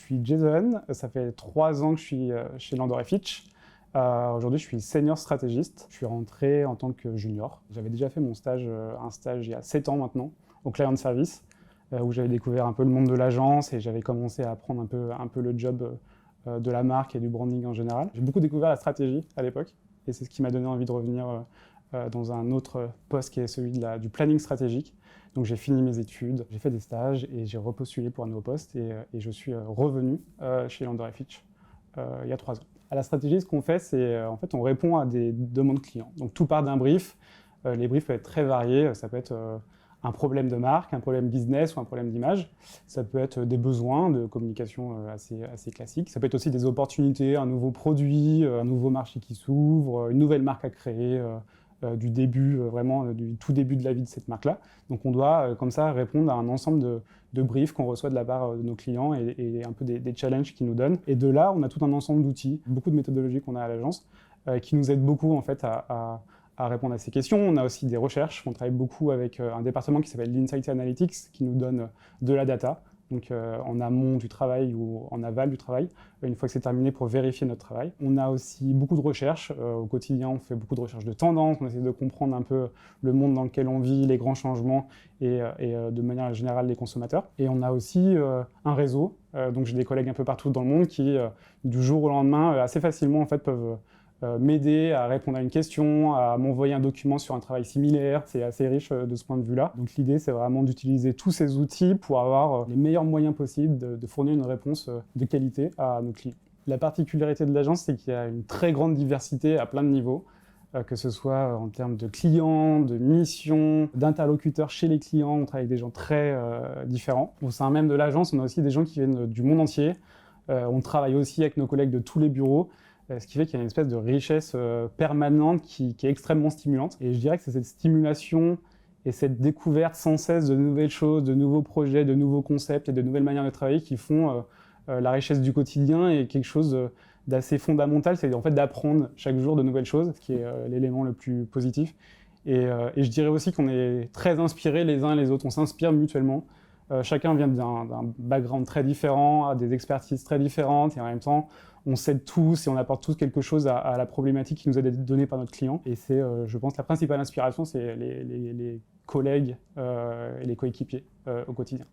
suis Jason, ça fait 3 ans que je suis chez Landor & Fitch. Aujourd'hui, je suis senior stratégiste. Je suis rentré en tant que junior. J'avais déjà fait mon stage, un stage il y a 7 ans maintenant, au client service, où j'avais découvert un peu le monde de l'agence et j'avais commencé à apprendre un peu le job de la marque et du branding en général. J'ai beaucoup découvert la stratégie à l'époque et c'est ce qui m'a donné envie de revenir dans un autre poste qui est celui du planning stratégique. Donc j'ai fini mes études, j'ai fait des stages et j'ai repostulé pour un nouveau poste et je suis revenu chez Landor & Fitch il y a 3 ans. À la stratégie, ce qu'on fait, c'est en fait on répond à des demandes clients. Donc tout part d'un brief. Les briefs peuvent être très variés. Ça peut être un problème de marque, un problème business ou un problème d'image. Ça peut être des besoins de communication assez classiques. Ça peut être aussi des opportunités, un nouveau produit, un nouveau marché qui s'ouvre, une nouvelle marque à créer, du début, vraiment du tout début de la vie de cette marque-là. Donc on doit comme ça répondre à un ensemble de briefs qu'on reçoit de la part de nos clients et un peu des challenges qu'ils nous donnent. Et de là, on a tout un ensemble d'outils, beaucoup de méthodologies qu'on a à l'agence qui nous aident beaucoup en fait à répondre à ces questions. On a aussi des recherches. On travaille beaucoup avec un département qui s'appelle l'Insight Analytics qui nous donne de la data. Donc en amont du travail ou en aval du travail, une fois que c'est terminé pour vérifier notre travail. On a aussi beaucoup de recherches. Au quotidien, on fait beaucoup de recherches de tendances, on essaie de comprendre un peu le monde dans lequel on vit, les grands changements et de manière générale les consommateurs. Et on a aussi un réseau, donc j'ai des collègues un peu partout dans le monde qui, du jour au lendemain, assez facilement en fait, peuvent m'aider à répondre à une question, à m'envoyer un document sur un travail similaire. C'est assez riche de ce point de vue-là. Donc l'idée, c'est vraiment d'utiliser tous ces outils pour avoir les meilleurs moyens possibles de fournir une réponse de qualité à nos clients. La particularité de l'agence, c'est qu'il y a une très grande diversité à plein de niveaux, que ce soit en termes de clients, de missions, d'interlocuteurs chez les clients. On travaille avec des gens très différents. Au sein même de l'agence, on a aussi des gens qui viennent du monde entier. On travaille aussi avec nos collègues de tous les bureaux. Ce qui fait qu'il y a une espèce de richesse permanente qui est extrêmement stimulante. Et je dirais que c'est cette stimulation et cette découverte sans cesse de nouvelles choses, de nouveaux projets, de nouveaux concepts et de nouvelles manières de travailler qui font la richesse du quotidien et quelque chose d'assez fondamental, c'est en fait d'apprendre chaque jour de nouvelles choses, ce qui est l'élément le plus positif. Et je dirais aussi qu'on est très inspirés les uns et les autres, on s'inspire mutuellement. Chacun vient d'un background très différent, a des expertises très différentes et en même temps, on s'aide tous et on apporte tous quelque chose à la problématique qui nous est donnée par notre client. Et c'est, je pense, la principale inspiration, c'est les collègues et les coéquipiers au quotidien.